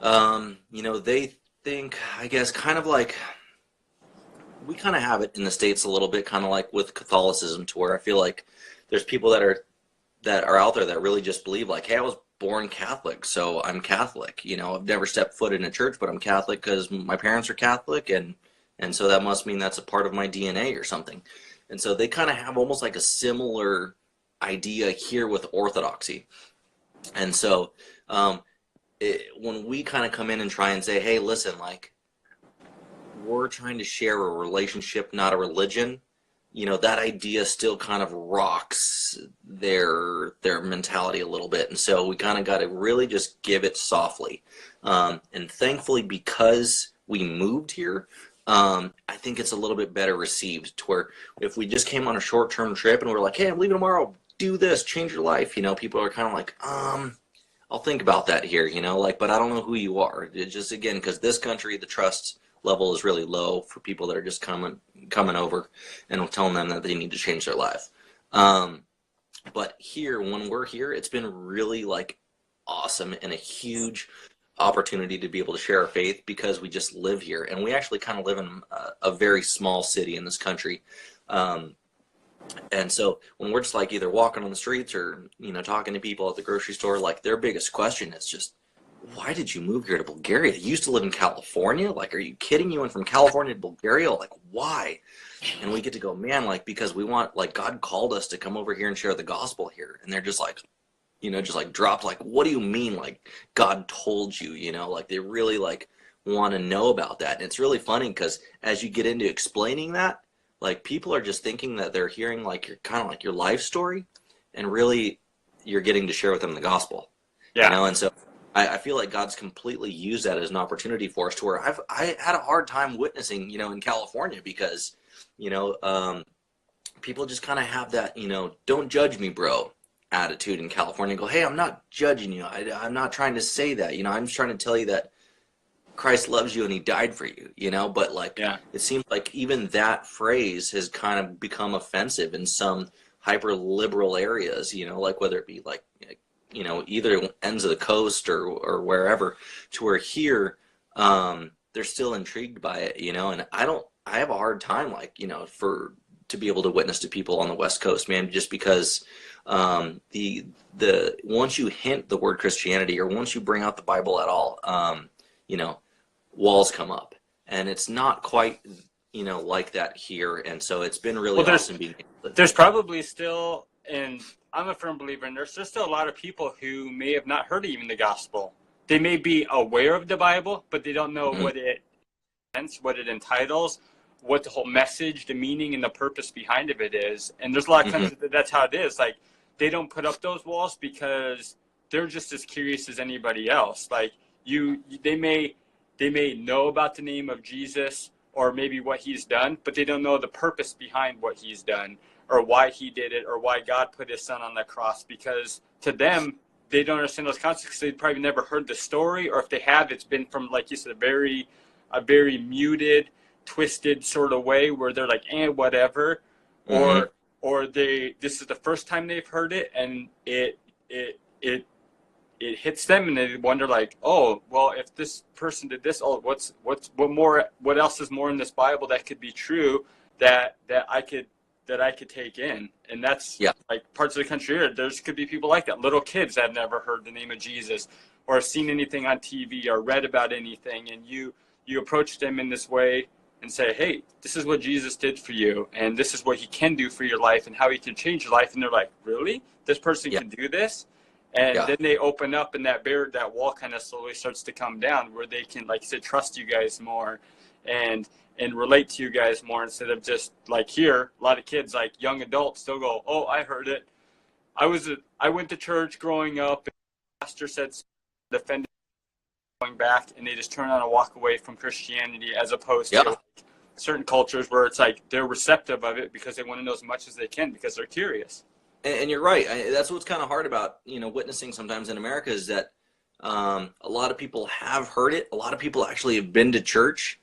they think, I guess, kind of like we kind of have it in the States a little bit, kind of like with Catholicism, to where I feel like there's people that are out there that really just believe like, hey, I was born Catholic, so I'm Catholic. I've never stepped foot in a church, but I'm Catholic because my parents are Catholic, and so that must mean that's a part of my DNA or something. And so they kind of have almost like a similar idea here with Orthodoxy. And so when we kind of come in and try and say, hey, listen, like, we're trying to share a relationship, not a religion, that idea still kind of rocks their mentality a little bit. And so we kind of got to really just give it softly. And thankfully, because we moved here, I think it's a little bit better received, to where if we just came on a short-term trip and we're like, hey, I'm leaving tomorrow, do this, change your life, people are kind of like, I'll think about that here, but I don't know who you are. It's just, again, because this country, the trust level is really low for people that are just coming over and telling them that they need to change their life. But here, when we're here, it's been really like awesome and a huge opportunity to be able to share our faith, because we just live here, and we actually kind of live in a very small city in this country. And so when we're just like either walking on the streets or talking to people at the grocery store, like their biggest question is just, why did you move here to Bulgaria? You used to live in California? Like, are you kidding? You went from California to Bulgaria? Like, why? And we get to go, man, like, because we want, like, God called us to come over here and share the gospel here. And they're just like, just like dropped, like, what do you mean? Like, God told you, like they really like want to know about that. And it's really funny because as you get into explaining that, like, people are just thinking that they're hearing like your kind of like your life story, and really you're getting to share with them the gospel. Yeah. And so I feel like God's completely used that as an opportunity for us, to where I had a hard time witnessing, in California, because, people just kind of have that, don't judge me, bro, attitude in California. Go, hey, I'm not judging you. I'm not trying to say that, I'm just trying to tell you that Christ loves you and he died for you, but like, yeah. It seems like even that phrase has kind of become offensive in some hyper liberal areas, like whether it be like, either ends of the coast or wherever, to where here, they're still intrigued by it, and I have a hard time, like, to be able to witness to people on the West Coast, man, just because, the once you hint the word Christianity, or once you bring out the Bible at all, walls come up, and it's not quite, like that here. And so it's been really awesome being able to. There's probably still, and I'm a firm believer, and there's still a lot of people who may have not heard even the gospel. They may be aware of the Bible, but they don't know what it means, what it entitles, what the whole message, the meaning, and the purpose behind of it is. And there's a lot of times that's how it is. Like, they don't put up those walls because they're just as curious as anybody else. Like, they may know about the name of Jesus or maybe what he's done, but they don't know the purpose behind what he's done, or why he did it, or why God put his son on the cross, because to them, they don't understand those concepts because they've probably never heard the story, or if they have, it's been from, like you said, a very muted, twisted sort of way where they're like, whatever, Mm-hmm. or this is the first time they've heard it, and it hits them, and they wonder like, oh, well, if this person did this, oh, what else is more in this Bible that could be true that I could take in? And that's Yeah. like parts of the country here. There's could be people like that, little kids that have never heard the name of Jesus or have seen anything on TV or read about anything, and you approach them in this way and say, hey, this is what Jesus did for you, and this is what he can do for your life and how he can change your life. And they're like, really? This person Yeah. can do this? And Yeah. then they open up, and that wall kind of slowly starts to come down, where they can, like you said, trust you guys more and relate to you guys more, instead of just like here, a lot of kids, like young adults, they'll go, oh, I heard it. I went to church growing up, and the pastor said defending going back, and they just turn on and walk away from Christianity, as opposed to like certain cultures where it's like they're receptive of it because they want to know as much as they can because they're curious. And you're right. That's what's kind of hard about, witnessing sometimes in America is that a lot of people have heard it. A lot of people actually have been to church.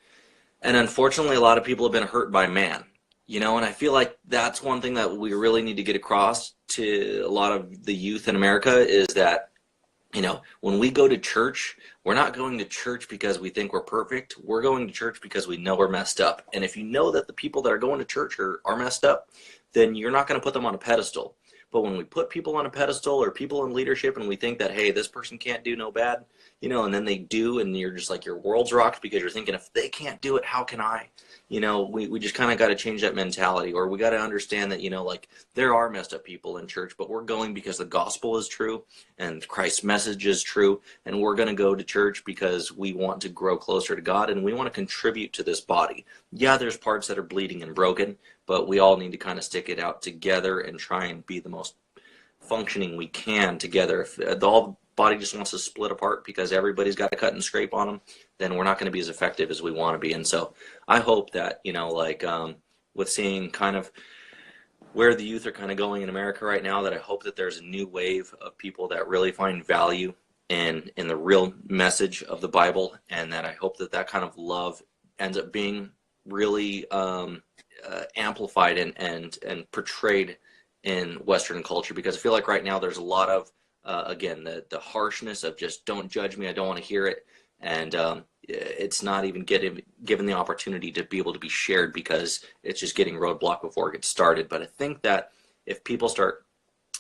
And unfortunately, a lot of people have been hurt by man. And I feel like that's one thing that we really need to get across to a lot of the youth in America is that, when we go to church, we're not going to church because we think we're perfect. We're going to church because we know we're messed up. And if you know that the people that are going to church are messed up, then you're not going to put them on a pedestal. But when we put people on a pedestal or people in leadership and we think that, hey, this person can't do no bad, and then they do, and you're just like, your world's rocked because you're thinking, if they can't do it, how can I? We just kind of got to change that mentality, or we got to understand that, like, there are messed up people in church, but we're going because the gospel is true and Christ's message is true, and we're going to go to church because we want to grow closer to God and we want to contribute to this body. Yeah, there's parts that are bleeding and broken, but we all need to kind of stick it out together and try and be the most functioning we can together. If the whole body just wants to split apart because everybody's got to cut and scrape on them, then we're not going to be as effective as we want to be. And so I hope that, with seeing kind of where the youth are kind of going in America right now, that I hope that there's a new wave of people that really find value in the real message of the Bible, and that I hope that kind of love ends up being really amplified and portrayed in Western culture, because I feel like right now there's a lot of again, the harshness of just don't judge me, I don't want to hear it, and it's not even given the opportunity to be able to be shared because it's just getting roadblocked before it gets started. But I think that if people start,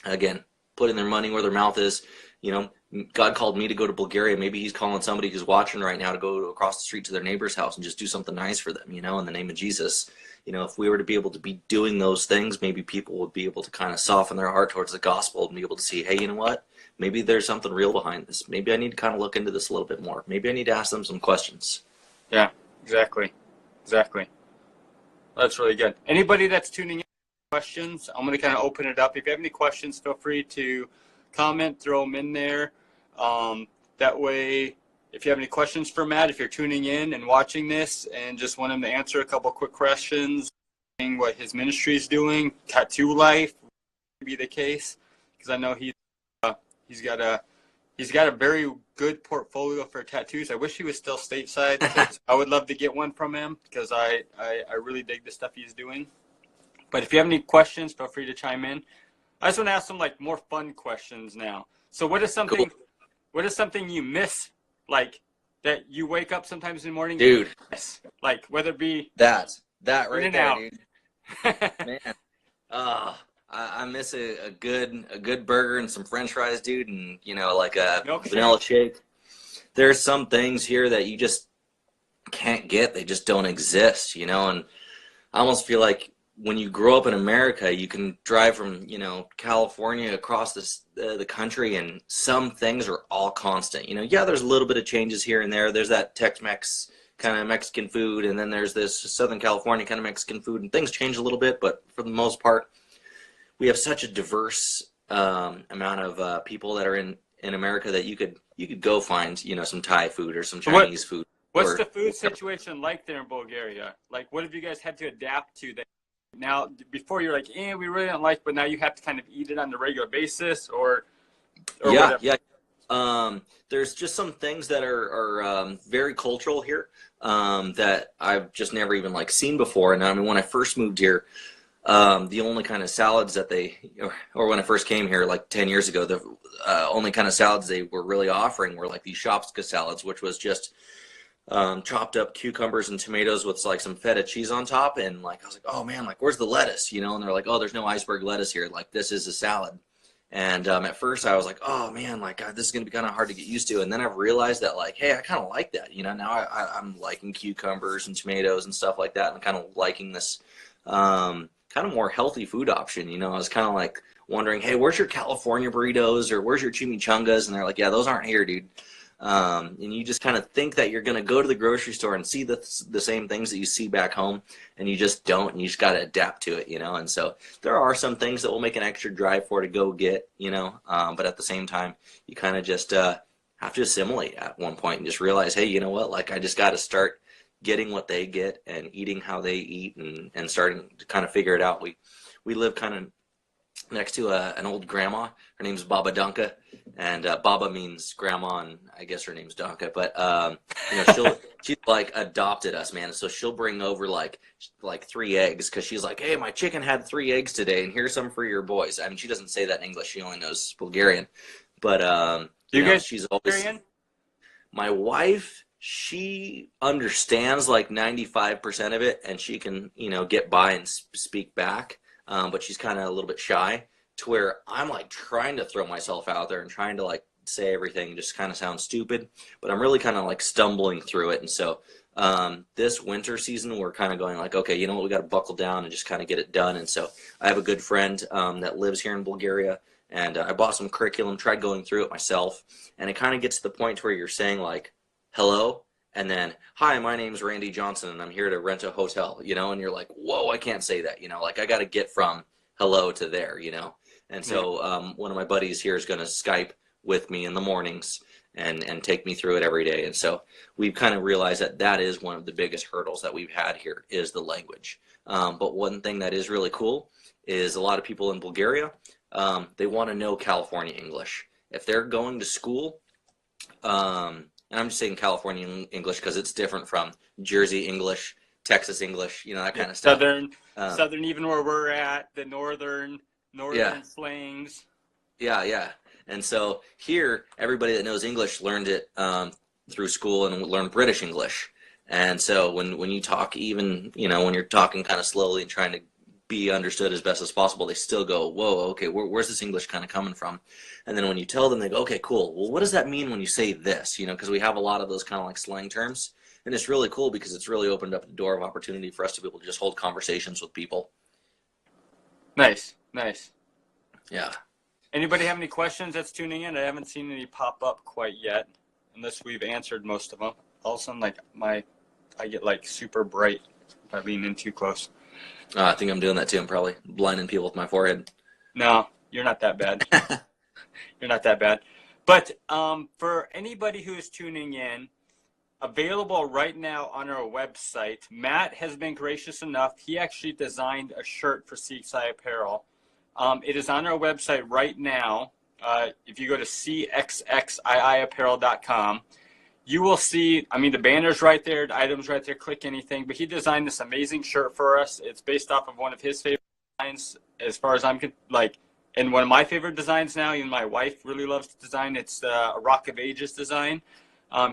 again, putting their money where their mouth is, God called me to go to Bulgaria. Maybe he's calling somebody who's watching right now to go across the street to their neighbor's house and just do something nice for them, in the name of Jesus. If we were to be able to be doing those things, maybe people would be able to kind of soften their heart towards the gospel and be able to see, hey, you know what? Maybe there's something real behind this. Maybe I need to kind of look into this a little bit more. Maybe I need to ask them some questions. Yeah, exactly. That's really good. Anybody that's tuning in, questions, I'm going to kind of open it up. If you have any questions, feel free to comment, throw them in there. That way, if you have any questions for Matt, if you're tuning in and watching this and just want him to answer a couple quick questions, what his ministry is doing, tattoo life, would be the case, because I know he's got a very good portfolio for tattoos. I wish he was still stateside, because I would love to get one from him, because I really dig the stuff he's doing. But if you have any questions, feel free to chime in. I just want to ask some like more fun questions now. So what is something you miss, like, that you wake up sometimes in the morning, dude? Like, whether it be that right there, out. Dude. Man, I miss a good burger and some French fries, dude, and like a vanilla shake. There's some things here that you just can't get; they just don't exist, And I almost feel like when you grow up in America, you can drive from California across the country, and some things are all constant. Yeah, there's a little bit of changes here and there. There's that Tex-Mex kind of Mexican food, and then there's this Southern California kind of Mexican food, and things change a little bit, but for the most part, we have such a diverse amount of people that are in America that you could go find some Thai food or some Chinese food. What's the food situation like there in Bulgaria? Like, what have you guys had to adapt to that now? Before you're like, we really don't like, but now you have to kind of eat it on a regular basis, or or Yeah, whatever? yeah. There's just some things that are very cultural here that I've just never even like seen before. And I mean, when I first moved here, the only kind of salads that or when I first came here like 10 years ago, the only kind of salads they were really offering were like these Shopska salads, which was just chopped up cucumbers and tomatoes with like some feta cheese on top. And like, I was like, oh man, like, where's the lettuce? You know, and they're like, oh, there's no iceberg lettuce here. Like, this is a salad. And at first I was like, oh man, like this is going to be kind of hard to get used to. And then I've realized that like, hey, I kind of like that. You know, now I'm liking cucumbers and tomatoes and stuff like that. And kind of liking this kind of more healthy food option. You know, I was kind of like wondering, hey, where's your California burritos or where's your chimichangas? And they're like, yeah, those aren't here, dude. And you just kind of think that you're going to go to the grocery store and see the same things that you see back home, and you just don't, and you just got to adapt to it, you know. And so there are some things that will make an extra drive for to go get, you know, but at the same time, you kind of just have to assimilate at one point and just realize, hey, you know what, like I just got to start getting what they get and eating how they eat, and starting to kind of figure it out. We live kind of next to an old grandma. Her name's Baba Danka, and Baba means grandma, and I guess her name's Danka. But you know, she's like adopted us, man. So she'll bring over like 3 eggs because she's like, hey, my chicken had 3 eggs today, and here's some for your boys. I mean, she doesn't say that in English; she only knows Bulgarian. But you know, she's always Bulgarian? My wife. She understands like 95% of it, and she can, you know, get by and speak back. But she's kind of a little bit shy, to where I'm like trying to throw myself out there and trying to like say everything just kind of sounds stupid, but I'm really kind of like stumbling through it. And so this winter season, we're kind of going like, okay, you know what, we got to buckle down and just kind of get it done. And so I have a good friend that lives here in Bulgaria, and I bought some curriculum, tried going through it myself, and it kind of gets to the point where you're saying like, hello, and then, hi, my name's Randy Johnson, and I'm here to rent a hotel, you know, and you're like, whoa, I can't say that, you know, like I got to get from hello to there, you know. And so one of my buddies here is going to Skype with me in the mornings and take me through it every day. And so we've kind of realized that that is one of the biggest hurdles that we've had here is the language. But one thing that is really cool is a lot of people in Bulgaria, they want to know California English. If they're going to school, and I'm just saying California English because it's different from Jersey English, Texas English, you know, that kind of stuff. Southern, even where we're at, the northern slangs. Yeah. And so here, everybody that knows English learned it through school and learned British English. And so when you talk, even, you know, when you're talking kind of slowly and trying to be understood as best as possible, they still go, whoa, okay, where's this English kind of coming from? And then when you tell them, they go, okay, cool. Well, what does that mean when you say this? You know, because we have a lot of those kind of like slang terms. And it's really cool because it's really opened up the door of opportunity for us to be able to just hold conversations with people. Nice. Yeah. Anybody have any questions that's tuning in? I haven't seen any pop up quite yet, unless we've answered most of them. All of a sudden, like I get like super bright if I lean in too close. I think I'm doing that too. I'm probably blinding people with my forehead. No, you're not that bad. You're not that bad. But for anybody who is tuning in, available right now on our website, Matt has been gracious enough. He actually designed a shirt for CXXII Apparel. It is on our website right now. If you go to CXXIIapparel.com, you will see, I mean, the banner's right there, the item's right there, click anything. But he designed this amazing shirt for us. It's based off of one of his favorite designs, as far as I'm like, and one of my favorite designs now, even my wife really loves the design. It's a Rock of Ages design.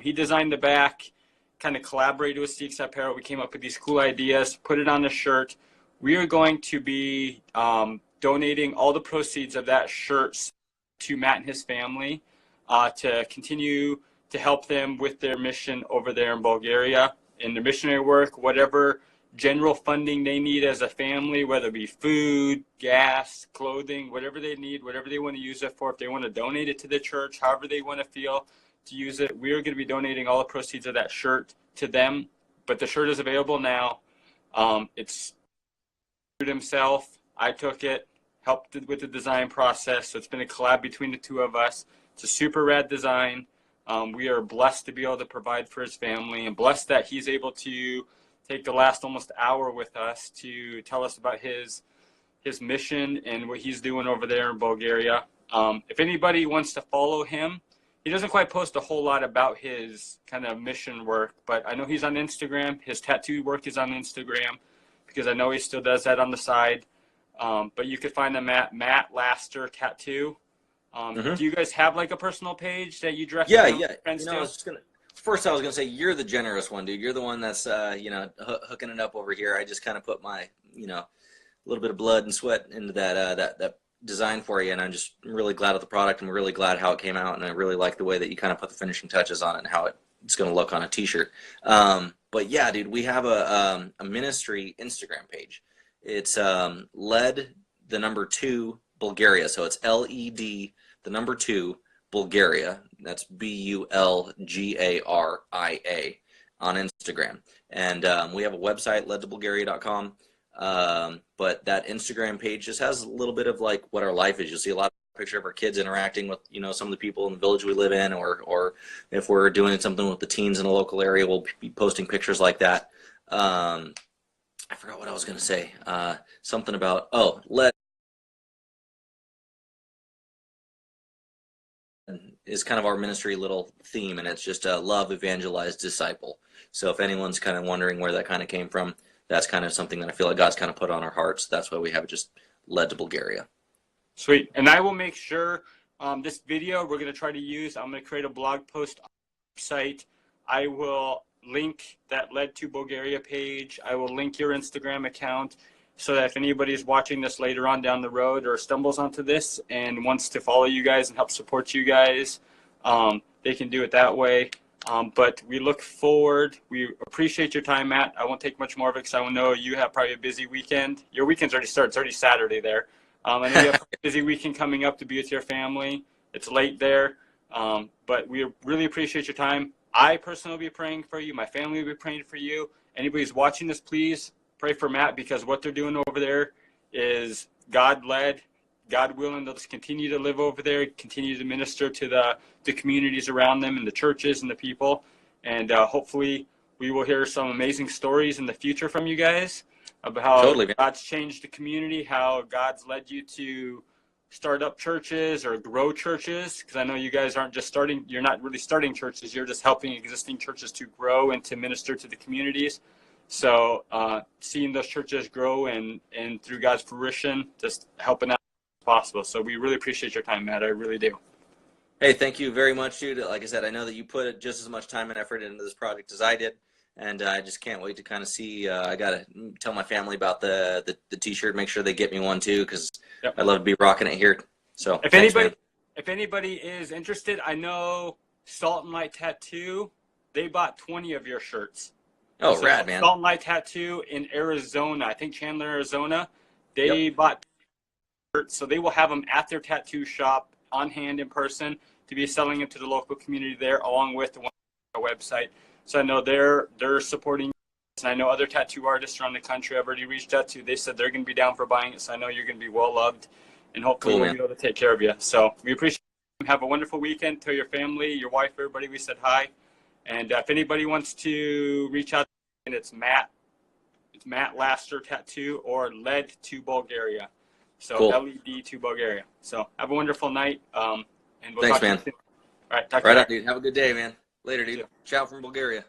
He designed the back, kind of collaborated with CXXII Apparel. We came up with these cool ideas, put it on the shirt. We are going to be donating all the proceeds of that shirt to Matt and his family to continue to help them with their mission over there in Bulgaria, in their missionary work, whatever general funding they need as a family, whether it be food, gas, clothing, whatever they need, whatever they want to use it for. If they want to donate it to the church, however they want to feel to use it, we are going to be donating all the proceeds of that shirt to them. But the shirt is available now. It's himself. I took it, helped with the design process. So it's been a collab between the two of us. It's a super rad design. We are blessed to be able to provide for his family, and blessed that he's able to take the last almost hour with us to tell us about his mission and what he's doing over there in Bulgaria. If anybody wants to follow him, he doesn't quite post a whole lot about his kind of mission work, but I know he's on Instagram. His tattoo work is on Instagram because I know he still does that on the side. But you could find him at Matt Laster Tattoo. Do you guys have like a personal page that you direct friends to? First, I was gonna say you're the generous one, dude. You're the one that's hooking it up over here. I just kind of put my a little bit of blood and sweat into that design for you, and I'm just really glad of the product. I'm really glad how it came out, and I really like the way that you kind of put the finishing touches on it and how it's gonna look on a T-shirt. But yeah, dude, we have a ministry Instagram page. It's led the number 2 Bulgaria, so it's LED the number 2 Bulgaria. That's BULGARIA on Instagram, and we have a website, ledtobulgaria.com. But that Instagram page just has a little bit of like what our life is. You'll see a lot of picture of our kids interacting with some of the people in the village we live in, or if we're doing something with the teens in a local area, we'll be posting pictures like that. I forgot what I was going to say. Something about, LED is kind of our ministry little theme, and it's just love, evangelize, disciple. So if anyone's kind of wondering where that kind of came from, that's kind of something that I feel like God's kind of put on our hearts. That's why we have it just led to Bulgaria. Sweet. And I will make sure this video we're going to try to use, I'm going to create a blog post on the website. I will link that Led to Bulgaria page. I will link your Instagram account so that if anybody is watching this later on down the road or stumbles onto this and wants to follow you guys and help support you guys, they can do it that way. But we look forward. We appreciate your time, Matt. I won't take much more of it because I know you have probably a busy weekend. Your weekend's already started. It's already Saturday there. I know you have a busy weekend coming up to be with your family. It's late there. But we really appreciate your time. I personally will be praying for you. My family will be praying for you. Anybody who's watching this, please pray for Matt, because what they're doing over there is God-led, God willing. They'll just continue to live over there, continue to minister to the communities around them and the churches and the people. And hopefully we will hear some amazing stories in the future from you guys about how God's changed the community, how God's led you to start up churches or grow churches, because I know you guys aren't just starting, you're not really starting churches, you're just helping existing churches to grow and to minister to the communities. So seeing those churches grow and through God's fruition, just helping out as possible. So we really appreciate your time, Matt. I really do. Hey, thank you very much, dude. Like I said, I know that you put just as much time and effort into this project as I did, and I just can't wait to kind of see. I gotta tell my family about the T-shirt. Make sure they get me one too, because I'd love to be rocking it here. So if anybody is interested, I know Salt and Light Tattoo, they bought 20 of your shirts. Oh, so rad, man. Salt and Light Tattoo in Arizona, I think Chandler, Arizona, they bought shirts, so they will have them at their tattoo shop on hand in person to be selling it to the local community there, along with the one on our website. So I know they're supporting, and I know other tattoo artists around the country I've already reached out to. They said they're going to be down for buying it, so I know you're going to be well loved, and hopefully we'll be able to take care of you. So we appreciate it. Have a wonderful weekend. Tell your family, your wife, everybody we said hi. And if anybody wants to reach out, and it's Matt Laster Tattoo or Led to Bulgaria. So LED to Bulgaria. So have a wonderful night. And we'll Thanks, talk man. to you soon. All right, talk to you later. Dude. Have a good day, man. Later, dude. Ciao from Bulgaria.